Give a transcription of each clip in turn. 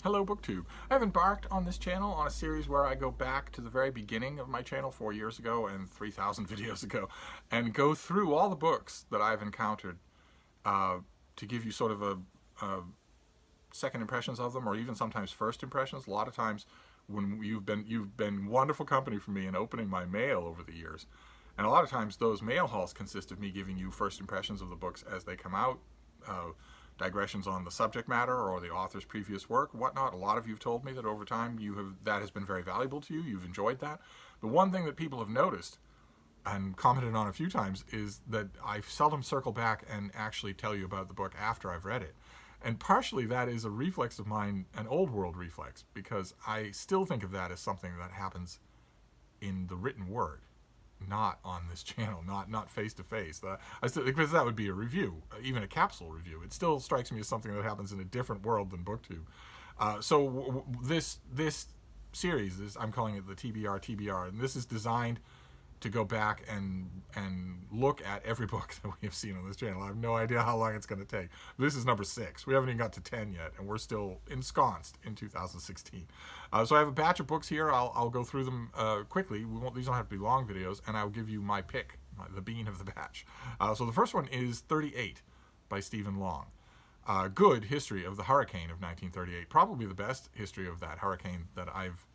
Hello, BookTube. I have embarked on this channel on a series where I go back to the very beginning of my channel 4 years ago and 3,000 videos ago and go through all the books that I've encountered to give you sort of a second impressions of them, or even sometimes first impressions. A lot of times when you've been wonderful company for me in opening my mail over the years. And a lot of times those mail hauls consist of me giving you first impressions of the books as they come out, digressions on the subject matter or the author's previous work, whatnot. A lot of you have told me that over time that has been very valuable to you. You've enjoyed that. The one thing that people have noticed and commented on a few times is that I seldom circle back and actually tell you about the book after I've read it. And partially that is a reflex of mine, an old world reflex, because I still think of that as something that happens in the written word, not on this channel, not face to face. Because that would be a review, even a capsule review. It still strikes me as something that happens in a different world than BookTube. This series I'm calling it the TBR TBR, and this is designed to go back and look at every book that we have seen on this channel. I have no idea how long it's going to take. This is number 6. We haven't even got to 10 yet, and we're still ensconced in 2016. So I have a batch of books here. I'll go through them quickly. These don't have to be long videos, and I'll give you my pick, the bean of the batch. So the first one is 38 by Stephen Long. Good history of the hurricane of 1938. Probably the best history of that hurricane that I've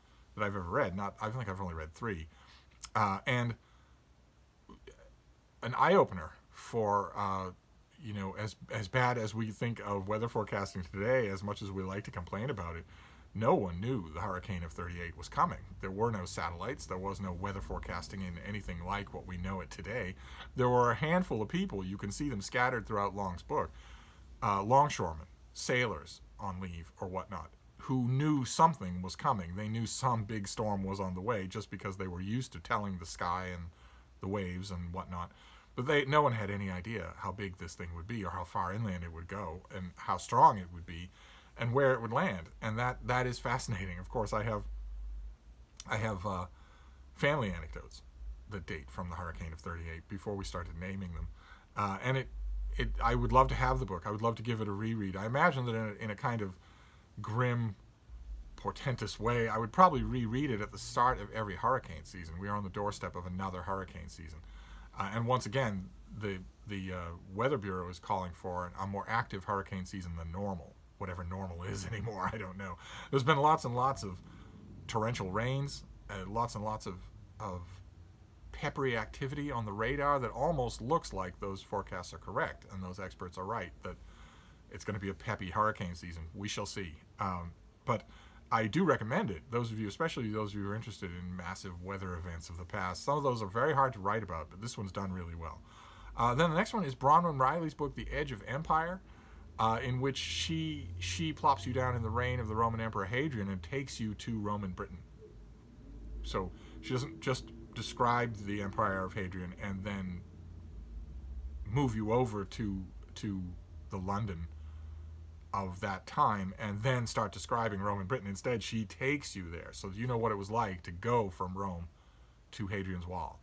ever read. I think I've only read 3. And an eye-opener for, as bad as we think of weather forecasting today, as much as we like to complain about it, no one knew the hurricane of 38 was coming. There were no satellites. There was no weather forecasting in anything like what we know it today. There were a handful of people, you can see them scattered throughout Long's book, longshoremen, sailors on leave or whatnot, who knew something was coming. They knew some big storm was on the way just because they were used to telling the sky and the waves and whatnot. But no one had any idea how big this thing would be, or how far inland it would go, and how strong it would be, and where it would land. And that is fascinating. Of course, I have family anecdotes that date from the hurricane of 38 before we started naming them. And I would love to have the book. I would love to give it a reread. I imagine that in a kind of grim, portentous way, I would probably reread it at the start of every hurricane season. We are on the doorstep of another hurricane season. And once again, the Weather Bureau is calling for a more active hurricane season than normal. Whatever normal is anymore, I don't know. There's been lots and lots of torrential rains, lots and lots of peppery activity on the radar that almost looks like those forecasts are correct and those experts are right, that it's going to be a peppy hurricane season. We shall see. But I do recommend it. Those of you, especially those of you who are interested in massive weather events of the past, some of those are very hard to write about, but this one's done really well. Then the next one is Bronwyn Riley's book, The Edge of Empire, in which she plops you down in the reign of the Roman Emperor Hadrian and takes you to Roman Britain. So she doesn't just describe the Empire of Hadrian and then move you over to the London of that time and then start describing Roman Britain. Instead, she takes you there so you know what it was like to go from Rome to Hadrian's Wall.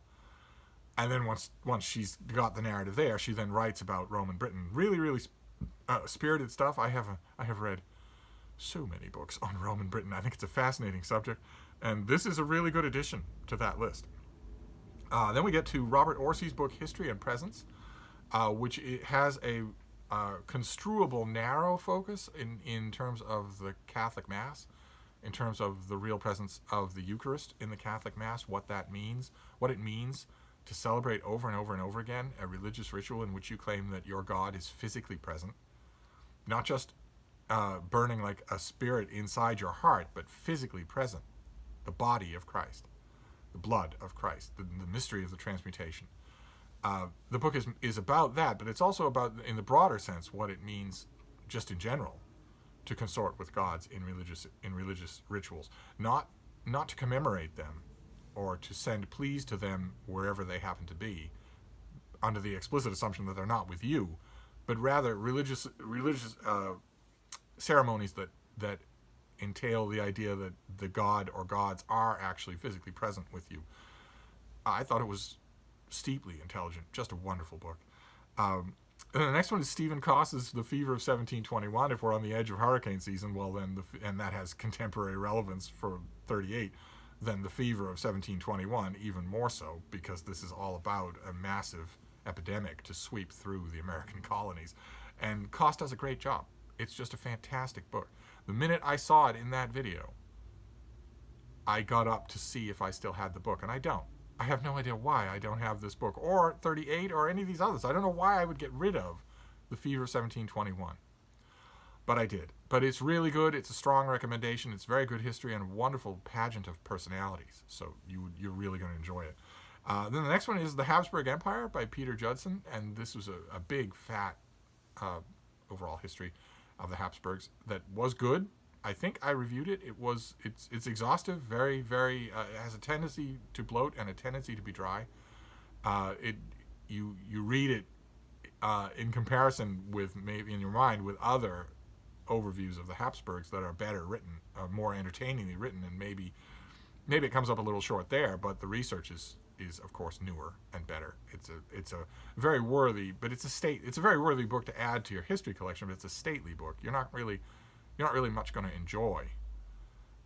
And then once she's got the narrative there, she then writes about Roman Britain. Really, really spirited stuff. I have read so many books on Roman Britain. I think it's a fascinating subject, and this is a really good addition to that list. Then we get to Robert Orsi's book, History and Presence, which it has a construable, narrow focus in terms of the Catholic Mass, in terms of the real presence of the Eucharist in the Catholic Mass, what that means, what it means to celebrate over and over and over again a religious ritual in which you claim that your God is physically present, not just burning like a spirit inside your heart, but physically present, the body of Christ, the blood of Christ, the mystery of the transmutation. The book is about that, but it's also about, in the broader sense, what it means just in general to consort with gods in religious rituals, not to commemorate them or to send pleas to them wherever they happen to be, under the explicit assumption that they're not with you, but rather religious ceremonies that entail the idea that the god or gods are actually physically present with you. I thought it was steeply intelligent, just a wonderful book. And the next one is Stephen Coss's The Fever of 1721. If we're on the edge of hurricane season, well then, and that has contemporary relevance for 38, then The Fever of 1721 even more so, because this is all about a massive epidemic to sweep through the American colonies. And Coss does a great job. It's just a fantastic book. The minute I saw it in that video, I got up to see if I still had the book, and I don't. I have no idea why I don't have this book, or 38, or any of these others. I don't know why I would get rid of The Fever of 1721. But I did. But it's really good. It's a strong recommendation. It's very good history and a wonderful pageant of personalities. So you're really going to enjoy it. Then the next one is The Habsburg Empire by Pieter Judson, and this was a big, fat overall history of the Habsburgs that was good. I think I reviewed it. It's exhaustive, very, very. It has a tendency to bloat and a tendency to be dry. You read it in comparison with, maybe in your mind, with other overviews of the Habsburgs that are better written, more entertainingly written, and maybe it comes up a little short there. But the research is of course newer and better. It's a very worthy, but it's a very worthy book to add to your history collection. But it's a stately book. You're not really much going to enjoy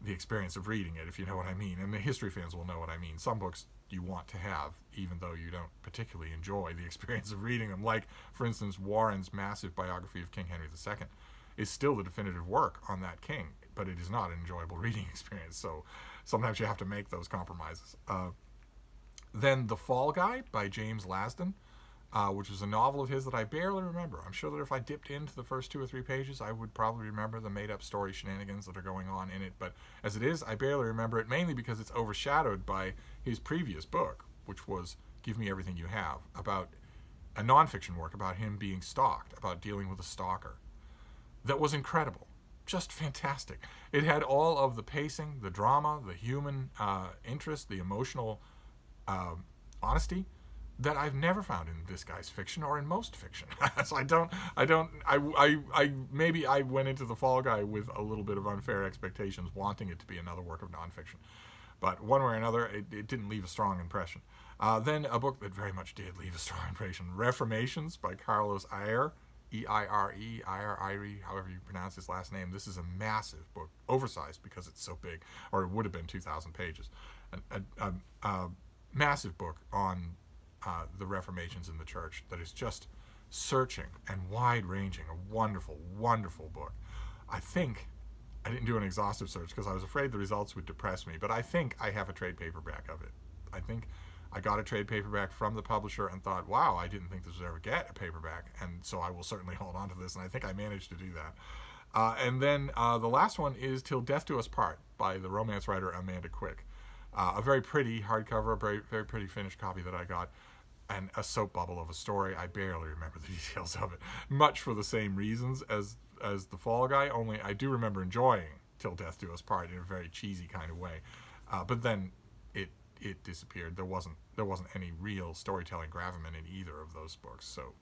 the experience of reading it, if you know what I mean. And the history fans will know what I mean. Some books you want to have, even though you don't particularly enjoy the experience of reading them. Like, for instance, Warren's massive biography of King Henry II is still the definitive work on that king, but it is not an enjoyable reading experience. So sometimes you have to make those compromises. Then The Fall Guy by James Lasdun, which was a novel of his that I barely remember. I'm sure that if I dipped into the first 2 or 3 pages, I would probably remember the made-up story shenanigans that are going on in it. But as it is, I barely remember it, mainly because it's overshadowed by his previous book, which was Give Me Everything You Have, about a nonfiction work about him being stalked, about dealing with a stalker. That was incredible. Just fantastic. It had all of the pacing, the drama, the human interest, the emotional honesty that I've never found in this guy's fiction or in most fiction. So maybe I went into The Fall Guy with a little bit of unfair expectations, wanting it to be another work of nonfiction. But one way or another, it didn't leave a strong impression. Then a book that very much did leave a strong impression, Reformations by Carlos Eire, E-I-R-E, Eire, however you pronounce his last name. This is a massive book, oversized because it's so big, or it would have been 2,000 pages. A massive book on the Reformations in the church that is just searching and wide-ranging, a wonderful, wonderful book. I think I didn't do an exhaustive search because I was afraid the results would depress me, but I think I have a trade paperback of it. I think I got a trade paperback from the publisher and thought, wow, I didn't think this would ever get a paperback, and so I will certainly hold on to this, and I think I managed to do that. And then the last one is Till Death Do Us Part by the romance writer Amanda Quick. A very pretty hardcover, a very, very pretty finished copy that I got, and a soap bubble of a story. I barely remember the details of it, much for the same reasons as The Fall Guy, only I do remember enjoying Till Death Do Us Part in a very cheesy kind of way. But then it disappeared. There wasn't any real storytelling gravamen in either of those books, so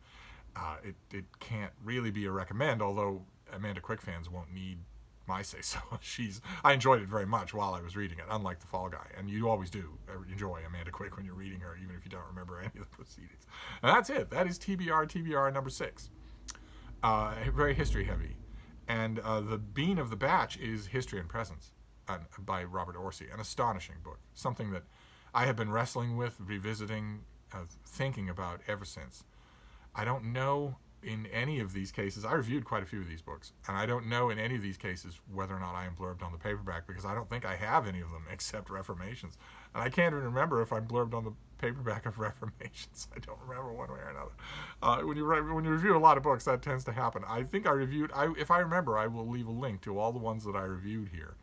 it can't really be a recommend, although Amanda Quick fans won't need my say-so. I enjoyed it very much while I was reading it, unlike The Fall Guy, and you always do enjoy Amanda Quick when you're reading her, even if you don't remember any of the proceedings. And that's it. That is TBR TBR number 6. Very history heavy. And the bean of the batch is History and Presence by Robert Orsi, an astonishing book, something that I have been wrestling with, revisiting, thinking about ever since. I don't know in any of these cases, I reviewed quite a few of these books, and I don't know in any of these cases whether or not I am blurbed on the paperback, because I don't think I have any of them except Reformations. And I can't even remember if I'm blurbed on the paperback of Reformations. I don't remember one way or another. When you review a lot of books, that tends to happen. I think I reviewed, if I remember, I will leave a link to all the ones that I reviewed here.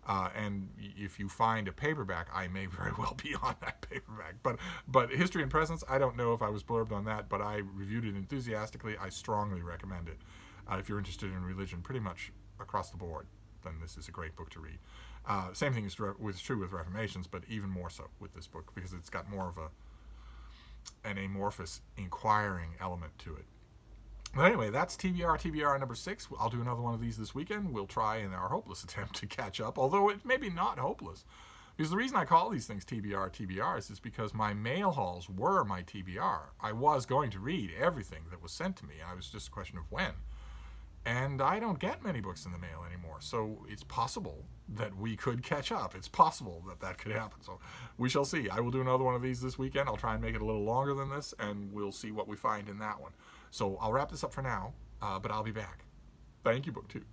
And if you find a paperback, I may very well be on that paperback. But History and Presence, I don't know if I was blurbed on that, but I reviewed it enthusiastically. I strongly recommend it. If you're interested in religion pretty much across the board, then this is a great book to read. Same thing is true with Reformations, but even more so with this book, because it's got more of an amorphous, inquiring element to it. But anyway, that's TBR TBR number 6. I'll do another one of these this weekend. We'll try in our hopeless attempt to catch up, although it may be not hopeless, Because the reason I call these things TBR TBRs is because my mail hauls were my TBR. I was going to read everything that was sent to me. I was just a question of when. And I don't get many books in the mail anymore. So it's possible that we could catch up. It's possible that that could happen. So we shall see. I will do another one of these this weekend. I'll try and make it a little longer than this, and we'll see what we find in that one. So I'll wrap this up for now, but I'll be back. Thank you, BookTube.